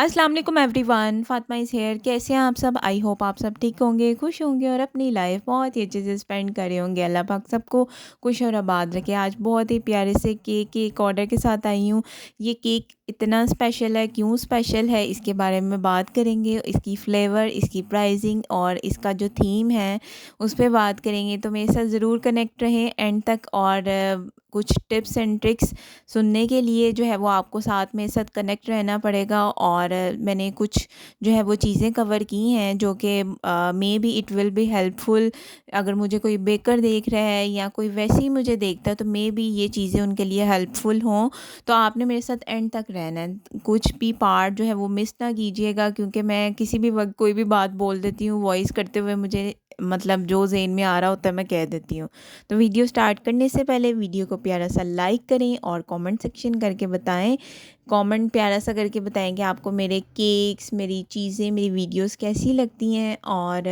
अस्सलाम वालेकुम everyone, Fatima is here. कैसे हैं आप सब? आई होप आप सब ठीक होंगे, खुश होंगे और अपनी लाइफ बहुत ही अच्छे से स्पेंड कर रहे होंगे। अल्लाह पाक सबको खुश और आबाद रखे। आज बहुत ही प्यारे से केक एक ऑर्डर के साथ आई हूँ। ये केक इतना स्पेशल है, क्यों स्पेशल है इसके बारे में बात करेंगे। इसकी फ्लेवर, इसकी प्राइसिंग और इसका जो थीम है उस पर बात करेंगे। तो मेरे साथ ज़रूर कनेक्ट रहें एंड तक। और कुछ टिप्स एंड ट्रिक्स सुनने के लिए जो है वो आपको साथ में साथ कनेक्ट रहना पड़ेगा। और मैंने कुछ जो है वो चीज़ें कवर की हैं जो कि may be it will be helpful. अगर मुझे कोई बेकर देख रहा है या कोई वैसे ही मुझे देखता है तो मे बी ये चीज़ें उनके लिए हेल्पफुल हों। तो आपने मेरे साथ एंड तक रहना है, कुछ भी पार्ट जो है वो मिस ना कीजिएगा, क्योंकि मैं किसी भी वक्त कोई भी बात बोल देती हूँ वॉइस करते हुए, मुझे मतलब जो ज़हन में आ रहा होता है मैं कह देती हूँ। तो वीडियो स्टार्ट करने से पहले वीडियो को प्यारा सा लाइक करें और कमेंट सेक्शन करके बताएं, कमेंट प्यारा सा करके बताएं कि आपको मेरे केक्स, मेरी चीज़ें, मेरी वीडियोस कैसी लगती हैं। और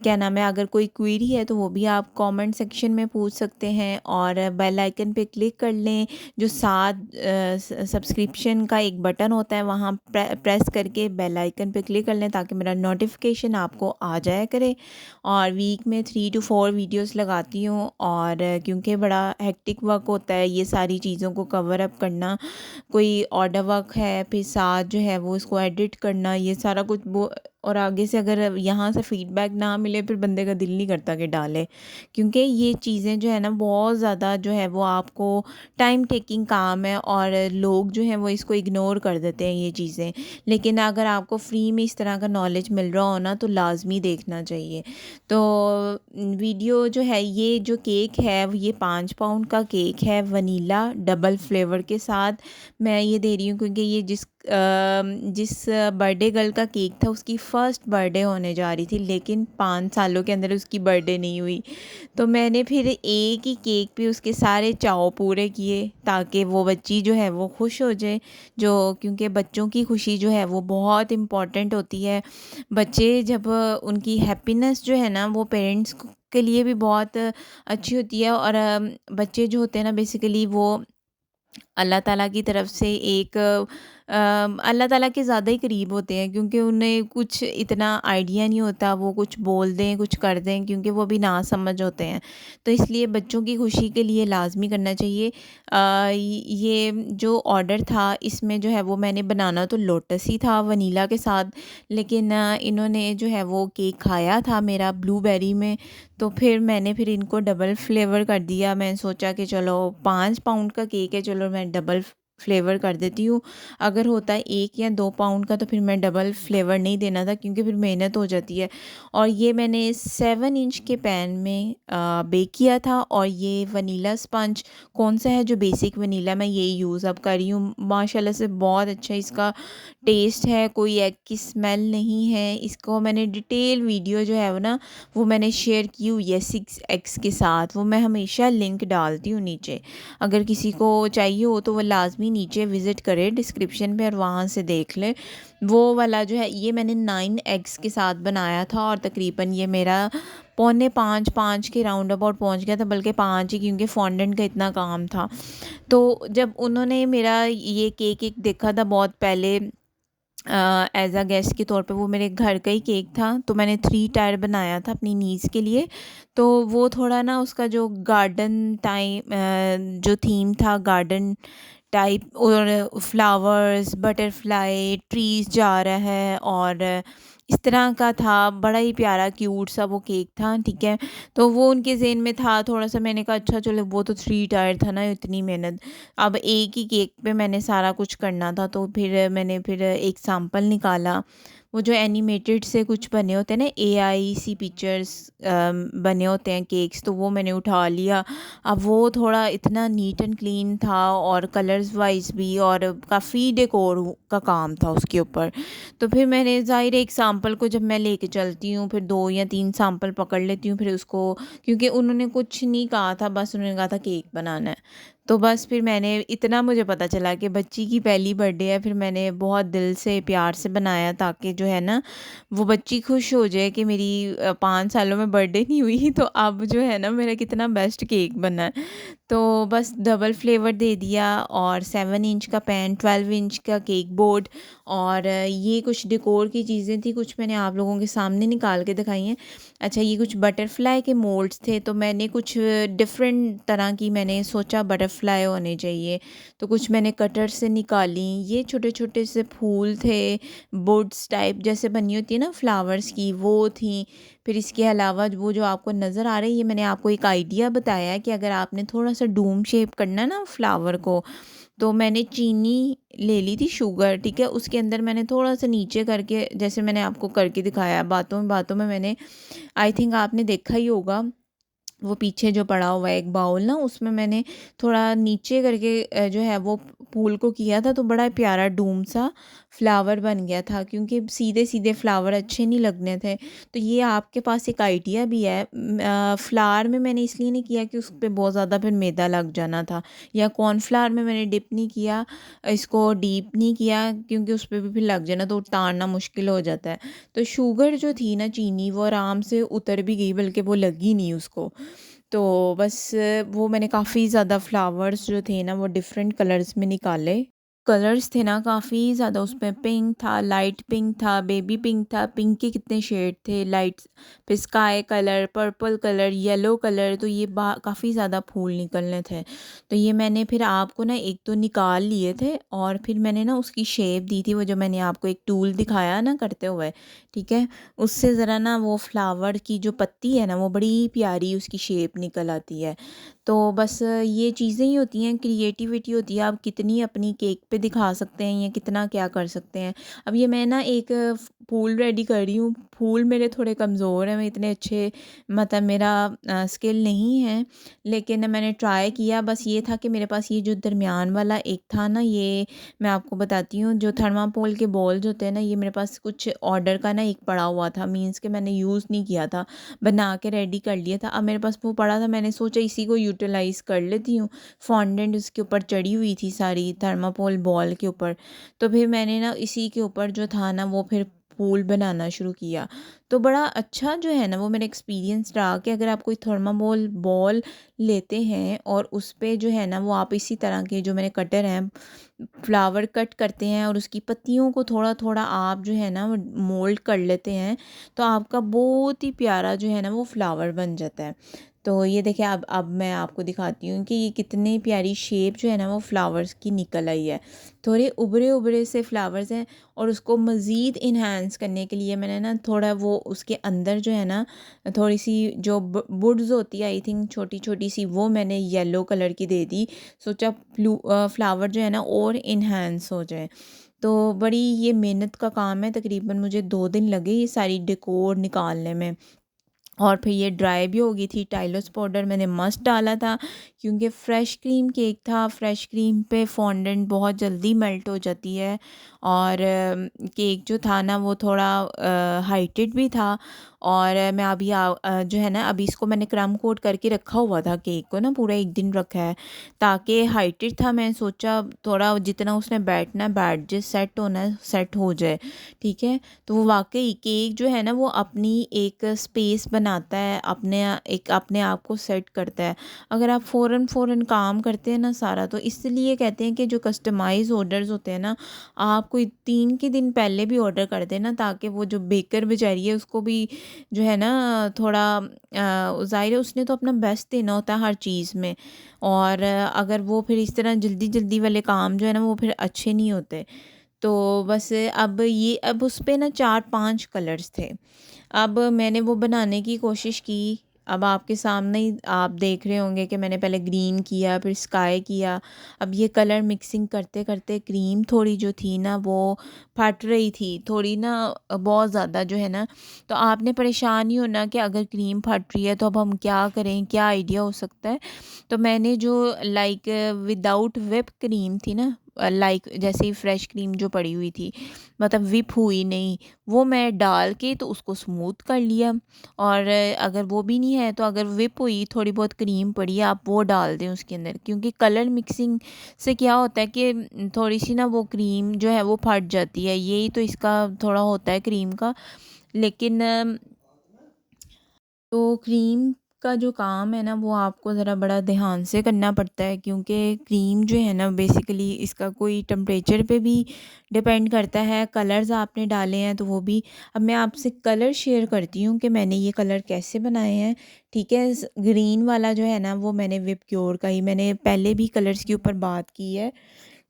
क्या नाम है, अगर कोई क्वेरी है तो वो भी आप कमेंट सेक्शन में पूछ सकते हैं। और बेल आइकन पे क्लिक कर लें, जो साथ सब्सक्रिप्शन का एक बटन होता है वहाँ प्रेस करके बेल आइकन पे क्लिक कर लें ताकि मेरा नोटिफिकेशन आपको आ जाया करे। और वीक में 3 to 4 वीडियोस लगाती हूँ। और क्योंकि बड़ा हेक्टिक वर्क होता है ये सारी चीज़ों को कवर अप करना, कोई ऑर्डर वर्क है, फिर साथ जो है वो इसको एडिट करना, ये सारा कुछ वो। और आगे से अगर यहाँ से फीडबैक ना मिले फिर बंदे का दिल नहीं करता कि डाले, क्योंकि ये चीज़ें जो है ना बहुत ज़्यादा जो है वो आपको टाइम टेकिंग काम है और लोग जो हैं वो इसको इग्नोर कर देते हैं ये चीज़ें। लेकिन अगर आपको फ्री में इस तरह का नॉलेज मिल रहा हो ना तो लाजमी देखना चाहिए। तो वीडियो जो है, ये जो केक है ये 5 पाउंड का केक है, वनीला डबल फ्लेवर के साथ मैं ये दे रही हूँ, क्योंकि ये जिस बर्थडे गर्ल का केक था उसकी फ़र्स्ट बर्थडे होने जा रही थी, लेकिन 5 सालों के अंदर उसकी बर्थडे नहीं हुई। तो मैंने फिर एक ही केक पे उसके सारे चाव पूरे किए ताकि वो बच्ची जो है वो खुश हो जाए। जो क्योंकि बच्चों की खुशी जो है वो बहुत इम्पॉर्टेंट होती है। बच्चे जब उनकी हैप्पीनेस जो है ना वो पेरेंट्स के लिए भी बहुत अच्छी होती है। और बच्चे जो होते हैं ना बेसिकली वो अल्लाह ताला की तरफ से एक अल्लाह ताला के ज़्यादा ही करीब होते हैं, क्योंकि उन्हें कुछ इतना आइडिया नहीं होता, वो कुछ बोल दें कुछ कर दें, क्योंकि वो भी ना समझ होते हैं। तो इसलिए बच्चों की खुशी के लिए लाजमी करना चाहिए। ये जो ऑर्डर था इसमें जो है वो मैंने बनाना तो लोटस ही था वनीला के साथ, लेकिन इन्होंने जो है वो केक खाया था मेरा ब्लूबेरी में। तो फिर इनको डबल फ्लेवर कर दिया। मैंने सोचा कि चलो 5 पाउंड का केक है, चलो मैं डबल फ्लेवर कर देती हूँ। अगर होता है 1 या 2 पाउंड का तो फिर मैं डबल फ्लेवर नहीं देना था, क्योंकि फिर मेहनत हो जाती है। और ये मैंने 7 इंच के पैन में बेक किया था। और ये वनीला स्पंज कौन सा है, जो बेसिक वनीला, मैं यही यूज़ अब कर रही हूँ। माशाल्लाह से बहुत अच्छा इसका टेस्ट है, कोई एग की स्मेल नहीं है। इसको मैंने डिटेल वीडियो जो है वो ना वो मैंने शेयर की हुई है 6 eggs के साथ, वो मैं हमेशा लिंक डालती हूँ नीचे। अगर किसी को चाहिए हो तो वो लाजमी नीचे विज़िट करे डिस्क्रिप्शन पे और वहाँ से देख ले। वो वाला जो है ये मैंने 9 eggs के साथ बनाया था और तकरीबन ये मेरा पौने 5 के राउंड अबाउट पहुँच गया था, बल्कि 5 ही, क्योंकि फॉन्डेंट का इतना काम था। तो जब उन्होंने मेरा ये केक एक देखा था बहुत पहले एज अ गेस्ट के तौर पे, वो मेरे घर का ही केक था, तो मैंने 3 टायर बनाया था अपनी नीज़ के लिए। तो वो थोड़ा ना उसका जो गार्डन टाइम जो थीम था गार्डन टाइप, और फ्लावर्स, बटरफ्लाई, ट्रीज़ जा रहा है और इस तरह का था। बड़ा ही प्यारा क्यूट सा वो केक था, ठीक है। तो वो उनके ज़हन में था थोड़ा सा, मैंने कहा अच्छा चलो, वो तो 3 टायर था ना, इतनी मेहनत, अब एक ही केक पे मैंने सारा कुछ करना था। तो फिर मैंने फिर एक सैम्पल निकाला, वो जो एनिमेटेड से कुछ बने होते हैं ना, AIC पिक्चर्स बने होते हैं केक्स, तो वो मैंने उठा लिया। अब वो थोड़ा इतना नीट एंड क्लीन था और कलर्स वाइज भी, और काफ़ी डेकोर का काम था उसके ऊपर। तो फिर मैंने ज़ाहिर है एक सैम्पल को जब मैं लेके चलती हूँ फिर 2 या 3 सैम्पल पकड़ लेती हूँ फिर उसको, क्योंकि उन्होंने कुछ नहीं कहा था, बस उन्होंने कहा था केक बनाना है। तो बस फिर मैंने इतना, मुझे पता चला कि बच्ची की पहली बर्थडे है, फिर मैंने बहुत दिल से प्यार से बनाया ताकि जो है ना वो बच्ची खुश हो जाए कि मेरी 5 सालों में बर्थडे नहीं हुई तो अब जो है ना मेरा कितना बेस्ट केक बना है। तो बस डबल फ्लेवर दे दिया, और 7 इंच का पैन, 12 इंच का केक बोर्ड, और ये कुछ डेकोर की चीज़ें थी, कुछ मैंने आप लोगों के सामने निकाल के दिखाई हैं। अच्छा, ये कुछ बटरफ्लाई के मोल्ड्स थे, तो मैंने कुछ डिफरेंट तरह की मैंने सोचा बटरफ्लाई होने चाहिए, तो कुछ मैंने कटर से निकाली। ये छोटे छोटे से फूल थे, बुड्स टाइप जैसे बनी होती है ना फ्लावर्स की, वो थी। फिर इसके अलावा वो जो आपको नज़र आ रही है, ये मैंने आपको एक आइडिया बताया है कि अगर आपने थोड़ा सा डूम शेप करना है ना फ्लावर को, तो मैंने चीनी ले ली थी, शुगर, ठीक है। उसके अंदर मैंने थोड़ा सा नीचे करके, जैसे मैंने आपको करके दिखाया, बातों में मैंने, आई थिंक आपने देखा ही होगा, वो पीछे जो पड़ा हुआ है एक बाउल ना, उसमें मैंने थोड़ा नीचे करके जो है वो फूल को किया था, तो बड़ा प्यारा डूम सा फ्लावर बन गया था, क्योंकि सीधे सीधे फ्लावर अच्छे नहीं लगने थे। तो ये आपके पास एक आइडिया भी है। फ्लावर में मैंने इसलिए नहीं किया कि उस पर बहुत ज़्यादा फिर मैदा लग जाना था, या कॉर्नफ्लावर में मैंने डिप नहीं किया, इसको डीप नहीं किया, क्योंकि उस पर भी फिर लग जाना तो उतारना मुश्किल हो जाता है। तो शुगर जो थी ना, चीनी, वो आराम से उतर भी गई, बल्कि वो लगी नहीं उसको। तो बस वो मैंने काफ़ी ज़्यादा फ्लावर्स जो थे ना, वो डिफरेंट कलर्स में निकाले। कलर्स थे ना काफ़ी ज़्यादा, उसमें पिंक था, लाइट पिंक था, बेबी पिंक था, पिंक के कितने शेड थे, लाइट, फिर sky colour, purple colour, yellow colour, तो ये काफ़ी ज़्यादा फूल निकलने थे। तो ये मैंने फिर आपको ना एक तो निकाल लिए थे, और फिर मैंने ना उसकी शेप दी थी, वो जो मैंने आपको एक टूल दिखाया ना करते हुए, ठीक है, उससे ज़रा ना वो फ्लावर की जो पत्ती है ना, वो बड़ी प्यारी उसकी शेप निकल आती है। तो बस ये चीज़ें ही होती हैं, क्रिएटिविटी होती है, आप कितनी अपनी केक पे दिखा सकते हैं या कितना क्या कर सकते हैं। अब ये मैं ना एक फूल रेडी कर रही हूँ, फूल मेरे थोड़े कमज़ोर हैं, मैं इतने अच्छे, मतलब मेरा स्किल नहीं है, लेकिन मैंने ट्राई किया। बस ये था कि मेरे पास ये जो दरमियान वाला एक था ना, ये मैं आपको बताती हूँ, जो थर्मापोल के बॉल्स होते हैं ना, ये मेरे पास कुछ ऑर्डर का ना एक पड़ा हुआ था, मीन्स कि मैंने यूज़ नहीं किया था, बना के रेडी कर लिया था। अब मेरे पास वो पड़ा था, मैंने सोचा इसी को यूटिलाइज़ कर लेती हूँ। फॉन्डेंट उसके ऊपर चढ़ी हुई थी सारी थर्माकोल बॉल के ऊपर, तो फिर मैंने ना इसी के ऊपर जो था ना, वो फिर फूल बनाना शुरू किया। तो बड़ा अच्छा जो है ना, वो मेरा एक्सपीरियंस रहा कि अगर आप कोई थर्माकोल बॉल लेते हैं और उस पे जो है ना, वो आप इसी तरह के जो मैंने कटर हैं, फ्लावर कट करते हैं, और उसकी पत्तियों को थोड़ा थोड़ा आप जो है ना मोल्ड कर लेते हैं, तो आपका बहुत ही प्यारा जो है ना वो फ्लावर बन जाता है। तो ये देखिए, अब मैं आपको दिखाती हूँ कि ये कितनी प्यारी शेप जो है ना वो फ्लावर्स की निकल आई है। थोड़े उभरे उभरे से फ्लावर्स हैं, और उसको मज़ीद इन्हांस करने के लिए मैंने ना थोड़ा वो उसके अंदर जो है ना, थोड़ी सी जो बुड्स होती है, आई थिंक छोटी छोटी सी, वो मैंने येलो कलर की दे दी। सोचा फ्लावर जो है ना और इन्हांस हो जाए। तो बड़ी ये मेहनत का काम है, तकरीबन मुझे 2 दिन लगे ये सारी डेकोर निकालने में। और फिर ये ड्राई भी हो गई थी। टाइलोस पाउडर मैंने मस्ट डाला था, क्योंकि फ़्रेश क्रीम केक था, फ़्रेश क्रीम पे फॉन्डेंट बहुत जल्दी मेल्ट हो जाती है, और केक जो था ना वो थोड़ा हाइटेड भी था। और मैं अभी जो है ना, अभी इसको मैंने क्रम कोट करके रखा हुआ था केक को ना, पूरा एक दिन रखा है, ताकि हाइटेड था। मैं सोचा थोड़ा जितना उसने बैठना बैठ जाए, सेट होना है सेट हो जाए, ठीक है। तो वो वाक़ई केक जो है ना, वो अपनी एक स्पेस बनाता है, अपने आप को सेट करता है। अगर आप फ़ौरन काम करते हैं ना सारा, तो इसलिए कहते हैं कि जो कस्टमाइज़ ऑर्डर्स होते हैं ना, आप कोई 3 के दिन पहले भी ऑर्डर कर दें ना, ताकि वो जो बेकर बेचारी है उसको भी जो है ना थोड़ा, ज़ाहिर है उसने तो अपना बेस्ट देना होता है हर चीज़ में, और अगर वो फिर इस तरह जल्दी जल्दी वाले काम जो है ना, वो फिर अच्छे नहीं होते। तो बस अब उस पे ना 4-5 कलर्स थे। अब मैंने वो बनाने की कोशिश की। अब आपके सामने ही आप देख रहे होंगे कि मैंने पहले ग्रीन किया, फिर स्काई किया। अब ये कलर मिक्सिंग करते करते क्रीम थोड़ी जो थी ना वो फट रही थी थोड़ी ना, बहुत ज़्यादा जो है ना। तो आपने परेशान नहीं होना कि अगर क्रीम फट रही है तो अब हम क्या करें, क्या आइडिया हो सकता है। तो मैंने जो लाइक विदाउट व्हिप क्रीम थी ना, लाइक जैसे ही फ्रेश क्रीम जो पड़ी हुई थी, मतलब विप हुई नहीं, वो मैं डाल के तो उसको स्मूथ कर लिया। और अगर वो भी नहीं है, तो अगर विप हुई थोड़ी बहुत क्रीम पड़ी है, आप वो डाल दें उसके अंदर, क्योंकि कलर मिक्सिंग से क्या होता है कि थोड़ी सी ना वो क्रीम जो है वो फट जाती है, यही तो इसका थोड़ा होता है क्रीम का। लेकिन तो क्रीम का जो काम है ना वो आपको ज़रा बड़ा ध्यान से करना पड़ता है, क्योंकि क्रीम जो है ना बेसिकली इसका कोई टेम्परेचर पे भी डिपेंड करता है। कलर्स आपने डाले हैं तो वो भी। अब मैं आपसे कलर शेयर करती हूँ कि मैंने ये कलर कैसे बनाए हैं। ठीक है, ग्रीन वाला जो है ना वो मैंने विप क्योर का ही, मैंने पहले भी कलर्स के ऊपर बात की है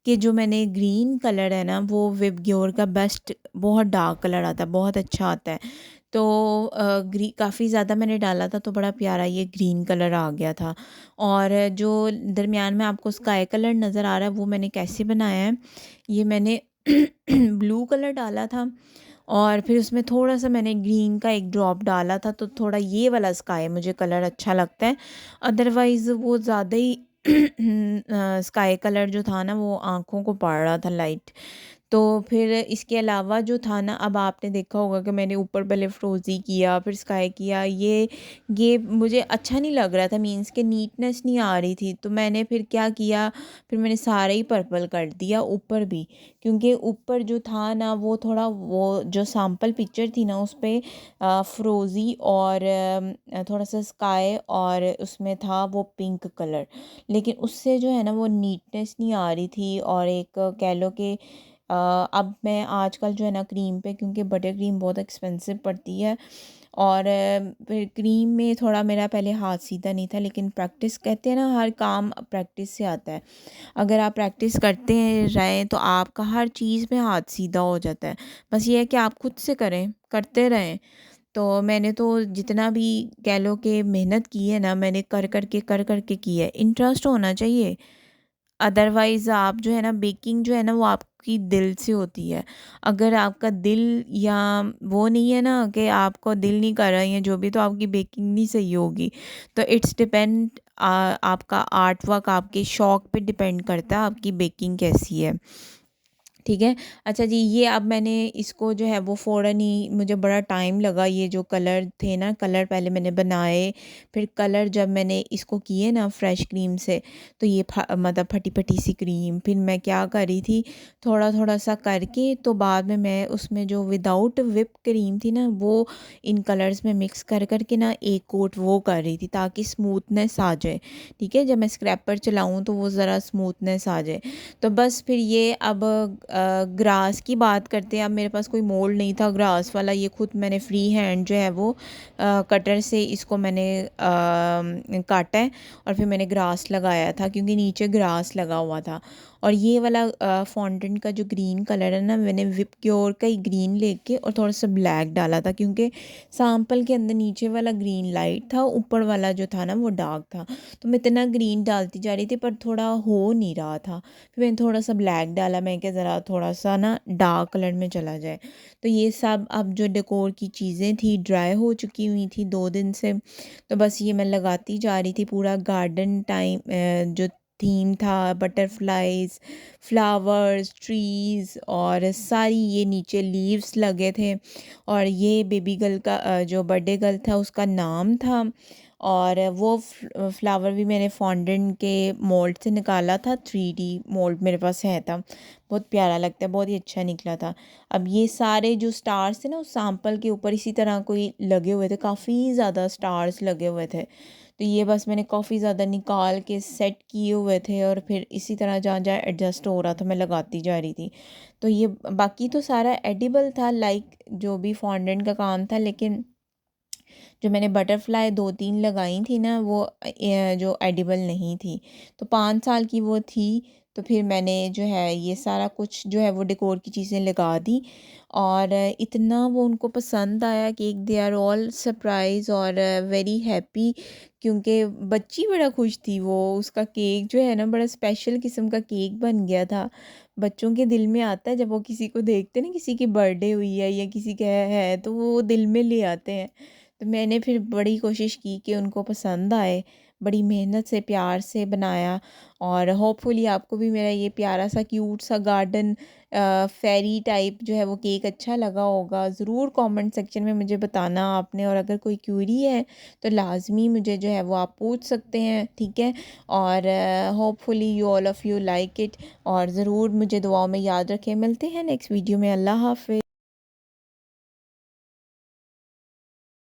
कि जो मैंने ग्रीन कलर है ना वो विप ग्योर का बेस्ट, बहुत डार्क कलर आता है, बहुत अच्छा आता है। तो काफ़ी ज़्यादा मैंने डाला था तो बड़ा प्यारा ये ग्रीन कलर आ गया था। और जो दरमियान में आपको स्काई कलर नज़र आ रहा है वो मैंने कैसे बनाया है, ये मैंने ब्लू कलर डाला था और फिर उसमें थोड़ा सा मैंने ग्रीन का एक ड्रॉप डाला था, तो थोड़ा ये वाला स्काई मुझे कलर अच्छा लगता है। अदरवाइज़ वो ज़्यादा ही स्काई कलर जो था ना वो आँखों को पड़ रहा था लाइट। तो फिर इसके अलावा जो था ना, अब आपने देखा होगा कि मैंने ऊपर पहले फ़्रोज़ी किया फिर स्काई किया, ये मुझे अच्छा नहीं लग रहा था, मीन्स के नीटनेस नहीं आ रही थी। तो मैंने फिर क्या किया, फिर मैंने सारा ही पर्पल कर दिया ऊपर भी, क्योंकि ऊपर जो था ना वो थोड़ा, वो जो सैम्पल पिक्चर थी ना उस पे फ़्रोज़ी और थोड़ा सा स्काई और उसमें था वो पिंक कलर, लेकिन उससे जो है ना वो नीटनेस नहीं आ रही थी। और एक कह लो कि अब मैं आजकल जो है ना क्रीम पे, क्योंकि बटर क्रीम बहुत एक्सपेंसिव पड़ती है और फिर क्रीम में थोड़ा मेरा पहले हाथ सीधा नहीं था, लेकिन प्रैक्टिस, कहते हैं ना हर काम प्रैक्टिस से आता है। अगर आप प्रैक्टिस करते रहें तो आपका हर चीज़ में हाथ सीधा हो जाता है। बस ये है कि आप खुद से करें, करते रहें। तो मैंने तो जितना भी कह लो कि मेहनत की है ना, मैंने कर कर के की है। इंटरेस्ट होना चाहिए, अदरवाइज़ आप जो है ना बेकिंग जो है ना वो आपकी दिल से होती है। अगर आपका दिल या वो नहीं है ना, कि आपको दिल नहीं कर रहा है या जो भी, तो आपकी बेकिंग नहीं सही होगी। तो इट्स डिपेंड, आपका आर्ट वर्क आपके शौक पे डिपेंड करता है आपकी बेकिंग कैसी है। ठीक है। अच्छा जी, ये अब मैंने इसको जो है वो फ़ौरन ही, मुझे बड़ा टाइम लगा, ये जो कलर थे ना, कलर पहले मैंने बनाए, फिर कलर जब मैंने इसको किए ना फ्रेश क्रीम से, तो ये मतलब फटी फटी सी क्रीम, फिर मैं क्या कर रही थी, थोड़ा थोड़ा सा करके, तो बाद में मैं उसमें जो विदाउट विप क्रीम थी ना वो इन कलर्स में मिक्स कर करके ना एक कोट वो कर रही थी, ताकि स्मूथनेस आ जाए। ठीक है, जब मैं स्क्रैपर चलाऊँ तो वो ज़रा स्मूथनेस आ जाए। तो बस फिर ये अब ग्रास की बात करते हैं। अब मेरे पास कोई मोल्ड नहीं था ग्रास वाला, ये खुद मैंने फ्री हैंड जो है वो कटर से इसको मैंने काटा है और फिर मैंने ग्रास लगाया था, क्योंकि नीचे ग्रास लगा हुआ था। और ये वाला फॉन्टेंट का जो ग्रीन कलर है ना, मैंने विप क्योर का ही ग्रीन लेके और थोड़ा सा ब्लैक डाला था, क्योंकि सैम्पल के अंदर नीचे वाला ग्रीन लाइट था, ऊपर वाला जो था ना वो डार्क था। तो मैं इतना ग्रीन डालती जा रही थी पर थोड़ा हो नहीं रहा था, फिर मैंने थोड़ा सा ब्लैक डाला, मैं क्या ज़रा थोड़ा सा ना डार्क कलर में चला जाए। तो ये सब अब जो डेकोर की चीज़ें थी ड्राई हो चुकी हुई थी 2 दिन से, तो बस ये मैं लगाती जा रही थी। पूरा गार्डन टाइम जो थीम था, बटरफ्लाइज, फ्लावर्स, ट्रीज़ और सारी ये नीचे लीव्स लगे थे। और ये बेबी गर्ल का जो बर्थडे गर्ल था उसका नाम था। और वो फ्लावर भी मैंने फॉन्डेंट के मोल्ड से निकाला था, 3D मोल्ड मेरे पास है था, बहुत प्यारा लगता है, बहुत ही अच्छा निकला था। अब ये सारे जो स्टार्स थे ना उस सैम्पल के ऊपर इसी तरह कोई लगे हुए थे, काफ़ी ज़्यादा स्टार्स लगे हुए थे। तो ये बस मैंने काफ़ी ज़्यादा निकाल के सेट किए हुए थे और फिर इसी तरह जहाँ जहाँ एडजस्ट हो रहा था मैं लगाती जा रही थी। तो ये बाकी तो सारा एडिबल था, लाइक जो भी फॉन्डेंट का काम था, लेकिन जो मैंने बटरफ्लाई 2-3 लगाई थी ना वो जो एडिबल नहीं थी। तो 5 साल की वो थी, तो फिर मैंने जो है ये सारा कुछ जो है वो डेकोर की चीज़ें लगा दी। और इतना वो उनको पसंद आया, कि दे आर ऑल सरप्राइज़ और वेरी हैप्पी, क्योंकि बच्ची बड़ा खुश थी। वो उसका केक जो है ना बड़ा स्पेशल किस्म का केक बन गया था। बच्चों के दिल में आता है जब वो किसी को देखते हैं ना, किसी की बर्थडे हुई है या किसी का है तो वो दिल में ले आते हैं। तो मैंने फिर बड़ी कोशिश की कि उनको पसंद आए, बड़ी मेहनत से प्यार से बनाया। और होपफुली आपको भी मेरा ये प्यारा सा क्यूट सा गार्डन फेरी टाइप जो है वो केक अच्छा लगा होगा। ज़रूर कमेंट सेक्शन में मुझे बताना आपने, और अगर कोई क्यूरी है तो लाजमी मुझे जो है वो आप पूछ सकते हैं। ठीक है, और hopefully you all of you like it, और ज़रूर मुझे दुआओं में याद रखें। मिलते हैं नेक्स्ट वीडियो में। अल्लाह हाफ़िज़।